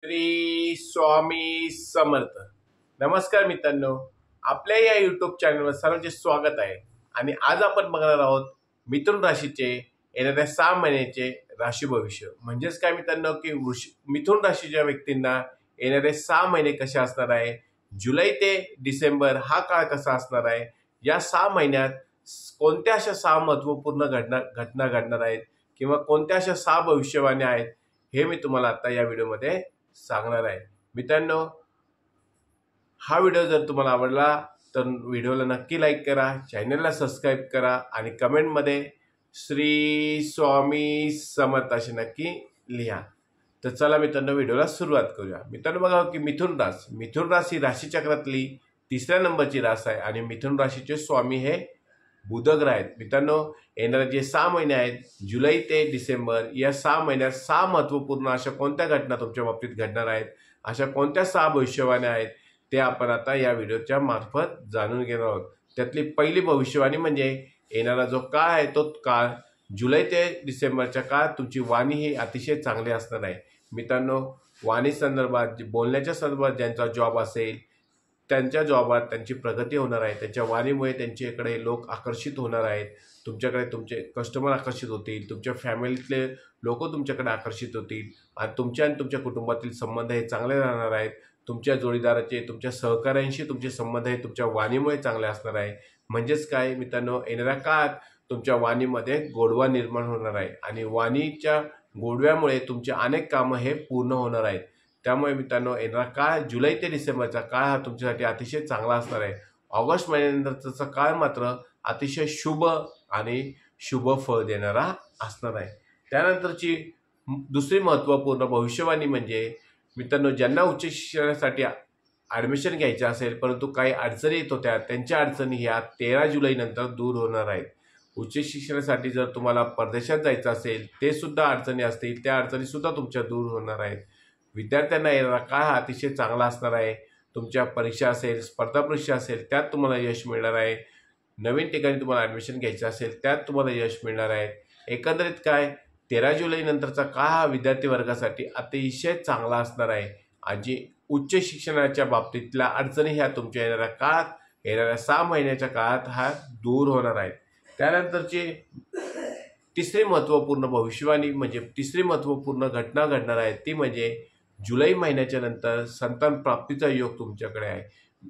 श्री स्वामी समर्थ. नमस्कार मित्रांनो, आपल्या या युट्यूब चॅनलवर सर्वांचे स्वागत आहे. आणि आज आपण बघणार आहोत मिथुन राशीचे येणाऱ्या 6 महिन्याचे राशी भविष्य. म्हणजेच काय मित्रांनो की मिथुन राशीच्या व्यक्तींना येणारे 6 महिने कसे असणार आहे, जुलै ते डिसेंबर हा काळ कसा असणार आहे, या 6 महिन्यात कोणत्या अशा 6 महत्त्वपूर्ण घटना घडणार आहेत किंवा कोणत्या अशा 6 भविष्यवाण्या आहेत, हे मी तुम्हाला आता या व्हिडिओमध्ये सांगणार आहे. मित्रांनो, हा व्हिडिओ जर तुम्हाला आवडला तर व्हिडिओला नक्की लाईक करा, चॅनलला सबस्क्राईब करा आणि कमेंटमध्ये श्री स्वामी समर्थ असे नक्की लिहा. तर चला मित्रांनो, व्हिडिओला सुरुवात करूया. मित्रांनो बघा की मिथुन रास ही राशीचक्रातली 3ऱ्या नंबरची रास आहे आणि मिथुन राशीचे स्वामी हे बुध ग्रह आहेत. मित्रांनो, येणारे जे 6 महिने आहेत, जुलै ते डिसेंबर, या 6 महिन्यात 6 महत्त्वपूर्ण अशा कोणत्या घटना तुमच्या बाबतीत घडणार आहेत, अशा कोणत्या 6 भविष्यवाण्या आहेत, ते आपण आता या व्हिडिओच्या मार्फत जाणून घेणार आहोत. त्यातली पहिली भविष्यवाणी म्हणजे येणारा जो काळ आहे तो काळ जुलै ते डिसेंबरच्या काळात तुमची वाणी ही अतिशय चांगली असणार आहे. मित्रांनो, वाणी संदर्भात, बोलण्याच्या संदर्भात ज्यांचा जॉब असेल त्यांच्या जॉबात त्यांची प्रगती होणार आहे. त्यांच्या वाणीमुळे त्यांच्याकडे लोक आकर्षित होणार आहेत. तुमच्याकडे तुमचे कस्टमर आकर्षित होतील, तुमच्या फॅमिलीतले लोक तुमच्याकडे आकर्षित होतील आणि तुमच्या कुटुंबातील संबंध हे चांगले राहणार आहेत. तुमच्या जोडीदाराचे, तुमच्या सहकाऱ्यांशी तुमचे संबंध हे तुमच्या वाणीमुळे चांगले असणार आहे. म्हणजेच काय मित्रांनो, येणाऱ्या काळात तुमच्या वाणीमध्ये गोडवा निर्माण होणार आहे आणि वाणीच्या गोडव्यामुळे तुमचे अनेक कामं हे पूर्ण होणार आहेत. त्यामुळे मित्रांनो, येणारा काळ जुलै ते डिसेंबरचा काळ हा तुमच्यासाठी अतिशय चांगला असणार आहे. ऑगस्ट महिन्यानंतरचा काळ मात्र अतिशय शुभ आणि शुभ फळ देणारा असणार आहे. त्यानंतरची दुसरी महत्त्वपूर्ण भविष्यवाणी म्हणजे मित्रांनो, ज्यांना उच्च शिक्षणासाठी ॲडमिशन घ्यायचे असेल परंतु काही अडचणी येत होत्या, त्यांच्या अडचणी ह्या 13 जुलैनंतर दूर होणार आहेत. उच्च शिक्षणासाठी जर तुम्हाला परदेशात जायचं असेल, ते सुद्धा अडचणी असतील, त्या अडचणीसुद्धा तुमच्या दूर होणार आहेत. विद्यार्थ्यांना येणारा काळ हा अतिशय चांगला असणार आहे. तुमच्या परीक्षा असेल, स्पर्धा परीक्षा असेल, त्यात तुम्हाला यश मिळणार आहे. नवीन ठिकाणी तुम्हाला ॲडमिशन घ्यायचं असेल, त्यात तुम्हाला यश मिळणार आहे. एकंदरीत काय, 13 जुलैनंतरचा काळ हा विद्यार्थी वर्गासाठी अतिशय चांगला असणार आहे. आणि उच्च शिक्षणाच्या बाबतीतल्या अडचणी ह्या तुमच्या येणाऱ्या 6 महिन्याच्या काळात हा दूर होणार आहेत. त्यानंतरची तिसरी महत्त्वपूर्ण घटना घडणार आहे ती म्हणजे जुलै महिन्याच्या नंतर संतान प्राप्तीचा योग तुमच्याकडे आहे.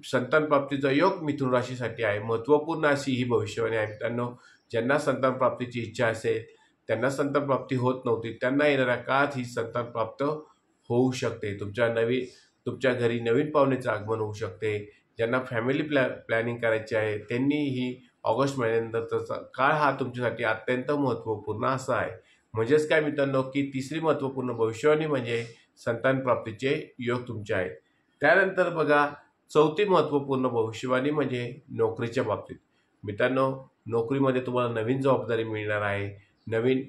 संतान प्राप्तीचा योग मिथुन राशीसाठी आहे. महत्त्वपूर्ण अशी ही भविष्यवाणी आहे. मित्रांनो, ज्यांना संतान प्राप्तीची इच्छा असेल, त्यांना संतान प्राप्ती होत नव्हती, त्यांना येणाऱ्या काळात ही संतान प्राप्त होऊ शकते. तुमच्या घरी नवीन पाहुण्याचं आगमन होऊ शकते. ज्यांना फॅमिली प्लॅनिंग करायची आहे त्यांनी ही ऑगस्ट महिन्यानंतरचा काळ हा तुमच्यासाठी अत्यंत महत्त्वपूर्ण असा आहे. म्हणजेच काय मित्रांनो की तिसरी महत्त्वपूर्ण भविष्यवाणी म्हणजे संतान प्राप्तीचे योग तुमचे आहेत. त्यानंतर बघा, चौथी महत्त्वपूर्ण भविष्यवाणी म्हणजे नोकरीच्या बाबतीत. मित्रांनो, नोकरीमध्ये तुम्हाला नवीन जबाबदारी मिळणार आहे. नवीन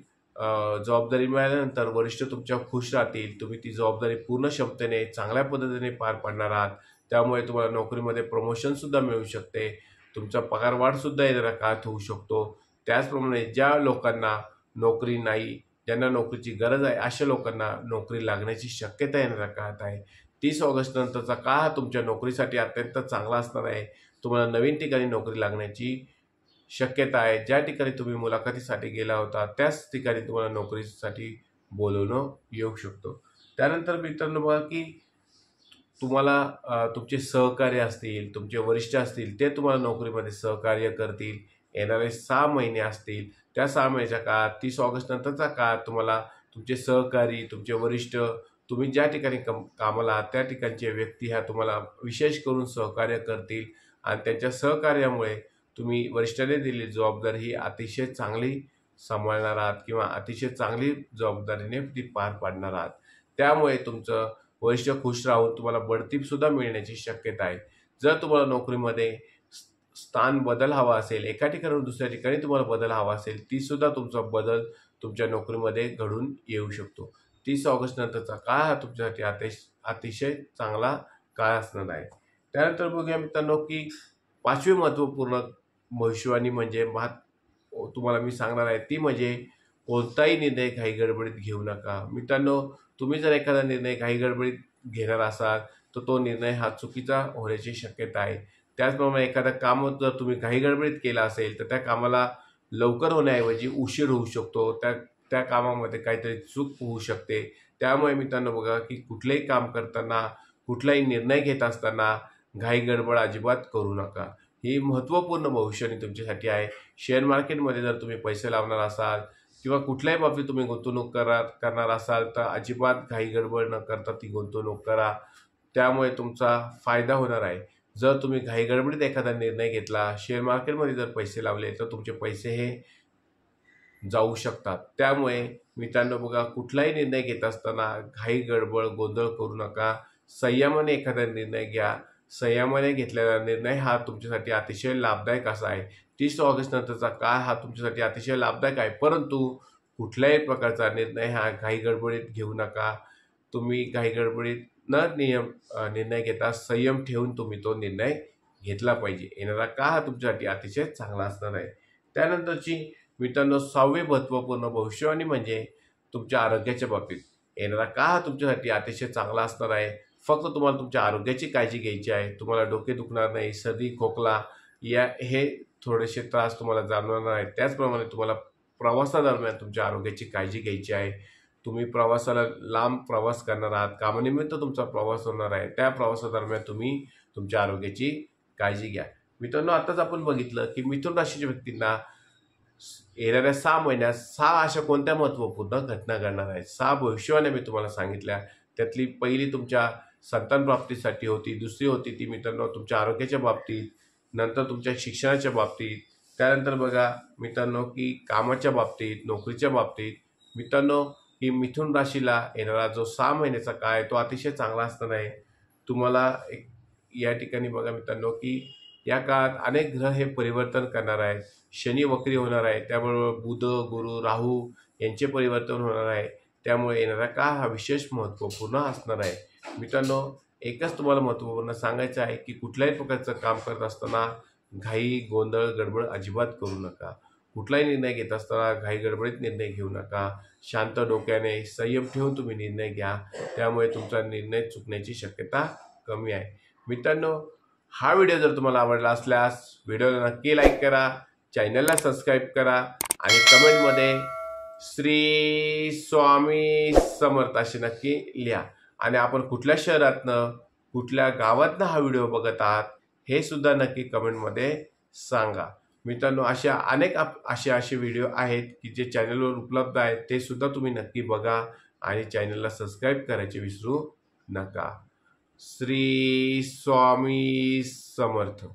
जबाबदारी मिळाल्यानंतर वरिष्ठ तुमच्यावर खुश राहतील. तुम्ही ती जबाबदारी पूर्ण क्षमतेने चांगल्या पद्धतीने पार पाडणार आहात. त्यामुळे तुम्हाला नोकरीमध्ये प्रमोशनसुद्धा मिळू शकते. तुमचा पगारवाढसुद्धा येणाऱ्या काळात होऊ शकतो. त्याचप्रमाणे ज्या लोकांना नोकरी नाही, ज्यांना नोकरीची गरज आहे, अशा लोकांना नोकरी लागण्याची शक्यता येणाऱ्या काळात आहे. 30 ऑगस्ट नंतरचा काळ हा तुमच्या नोकरीसाठी अत्यंत चांगला असणार आहे. तुम्हाला नवीन ठिकाणी नोकरी लागण्याची शक्यता आहे. ज्या ठिकाणी तुम्ही मुलाखतीसाठी गेला होता त्याच ठिकाणी तुम्हाला नोकरीसाठी बोलवणं येऊ शकतो. त्यानंतर मित्रांनो बघा की तुम्हाला तुमचे सहकारी असतील, तुमचे वरिष्ठ असतील, ते तुम्हाला नोकरीमध्ये सहकार्य करतील. येणारे 6 महिने असतील, त्या 6 महिन्याच्या काळात 30 ऑगस्ट नंतरचा काळ तुम्हाला तुमचे सहकारी, तुमचे वरिष्ठ, तुम्ही ज्या ठिकाणी कामाला आहात त्या ठिकाणचे व्यक्ती ह्या तुम्हाला विशेष करून सहकार्य करतील आणि त्यांच्या सहकार्यामुळे तुम्ही वरिष्ठांनी दिलेली जबाबदारी ही अतिशय चांगली सांभाळणार आहात किंवा अतिशय चांगली जबाबदारीने ती पार पाडणार आहात. त्यामुळे तुमचं वरिष्ठ खुश राहून तुम्हाला बढतीसुद्धा मिळण्याची शक्यता आहे. जर तुम्हाला नोकरीमध्ये स्थान बदल हवा असेल, एका ठिकाणाहून दुसऱ्या ठिकाणी तुम्हाला बदल हवा असेल, तीसुद्धा तुमचा बदल तुमच्या नोकरीमध्ये घडून येऊ शकतो. 30 ऑगस्ट नंतरचा काळ हा तुमच्यासाठी अतिशय चांगला काळ असणार आहे. त्यानंतर बघूया मित्रांनो की 5वी महत्त्वपूर्ण भविष्यवाणी म्हणजे तुम्हाला मी सांगणार आहे ती म्हणजे कोणताही निर्णय घाई गडबडीत घेऊ नका. मित्रांनो, तुम्ही जर एखादा निर्णय घाई गडबडीत घेणार असाल तर तो निर्णय हा चुकीचा होण्याची शक्यता आहे. त्याचप्रमाणे एखादं काम जर तुम्ही घाई गडबडीत केलं असेल तर त्या कामाला लवकर होण्याऐवजी उशीर होऊ शकतो. त्या त्या कामामध्ये काहीतरी चूक होऊ शकते. त्यामुळे मित्रांनो बघा की कुठलंही काम करताना, कुठलाही निर्णय घेत असताना घाई गडबड अजिबात करू नका. ही महत्त्वपूर्ण भविष्यवाणी तुमच्यासाठी आहे. शेअर मार्केटमध्ये जर तुम्ही पैसे लावणार असाल किंवा कुठल्याही बाबतीत तुम्ही गुंतवणूक करणार असाल तर अजिबात घाई गडबड न करता ती गुंतवणूक करा. त्यामुळे तुमचा फायदा होणार आहे. जर तुम्ही घाई गडबडीत एखादा निर्णय घेतला, शेअर मार्केटमध्ये जर पैसे लावले तर तुमचे पैसे हे जाऊ शकतात. त्यामुळे मित्रांनो बघा कुठलाही निर्णय घेत असताना घाई गडबड गोंधळ करू नका. संयमाने एखादा निर्णय घ्या. संयमाने घेतलेला निर्णय हा तुमच्यासाठी अतिशय लाभदायक असा आहे. 30 ऑगस्ट नंतरचा काळ हा तुमच्यासाठी अतिशय लाभदायक आहे. परंतु कुठल्याही प्रकारचा निर्णय हा घाई गडबडीत घेऊ नका. तुम्ही घाई गडबडीत निर्णय घेता संयम ठेवून तुम्ही तो निर्णय घेतला पाहिजे. येणारा काळ हा तुमच्यासाठी अतिशय चांगला असणार आहे. त्यानंतरची मित्रांनो 6वी महत्त्वपूर्ण भविष्यवाणी म्हणजे तुमच्या आरोग्याच्या बाबतीत. येणारा काळ हा तुमच्यासाठी अतिशय चांगला असणार आहे. फक्त तुम्हाला तुमच्या आरोग्याची काळजी घ्यायची आहे. तुम्हाला डोके दुखणार नाही, सर्दी, खोकला हे थोडेसे त्रास तुम्हाला जाणवणार आहेत. त्याचप्रमाणे तुम्हाला प्रवासादरम्यान तुमच्या आरोग्याची काळजी घ्यायची आहे. तुम्ही प्रवासाला लांब प्रवास करणार आहात, कामानिमित्त तुमचा प्रवास होणार आहे. त्या प्रवासादरम्यान तुम्ही तुमच्या आरोग्याची काळजी घ्या. मित्रांनो आताच आपण बघितलं की मिथुन राशीच्या व्यक्तींना येणाऱ्या 6 महिन्यात 6 अशा कोणत्या महत्त्वपूर्ण घटना घडणार आहेत. 6 भविष्यवाण्या मी तुम्हाला सांगितल्या. त्यातली पहिली तुमच्या संतान प्राप्तीसाठी होती, दुसरी होती ती मित्रांनो तुमच्या आरोग्याच्या बाबतीत, नंतर तुमच्या शिक्षणाच्या बाबतीत, त्यानंतर बघा मित्रांनो की कामाच्या बाबतीत, नोकरीच्या बाबतीत. मित्रांनो की मिथुन राशीला येणारा जो 6 महिन्याचा काळ आहे तो अतिशय चांगला असणार आहे. तुम्हाला या ठिकाणी बघा मित्रांनो की या काळात अनेक ग्रह हे परिवर्तन करणार आहेत. शनी वक्री होणार आहे, त्याबरोबर बुध, गुरु, राहू यांचे परिवर्तन होणार आहे. त्यामुळे येणारा काळ हा विशेष महत्त्वपूर्ण असणार आहे. मित्रांनो एकच तुम्हाला महत्त्वपूर्ण सांगायचं आहे की कुठल्याही प्रकारचं काम करत असताना घाई गोंधळ गडबड अजिबात करू नका. कुठलाही निर्णय घेत असताना घाई गडबडीत निर्णय घेऊ नका. शांत डोक्याने संयम ठेवून तुम्ही निर्णय घ्या. त्यामुळे तुमचा निर्णय चुकण्याची शक्यता कमी आहे. मित्रांनो हा व्हिडिओ जर तुम्हाला आवडला असल्यास व्हिडिओला नक्की लाईक करा, चॅनलला सबस्क्राईब करा आणि कमेंटमध्ये श्री स्वामी समर्थ असे नक्की लिहा. आणि आपण कुठल्या शहरातनं कुठल्या गावातनं हा व्हिडिओ बघत आहात हे सुद्धा नक्की कमेंटमध्ये सांगा. मित्रांनो अशा अनेक असे व्हिडिओ आहेत की जे चॅनलवर उपलब्ध आहेत, ते सुद्धा तुम्ही नक्की बघा आणि चॅनलला सबस्क्राईब करायचे विसरू नका. श्री स्वामी समर्थ.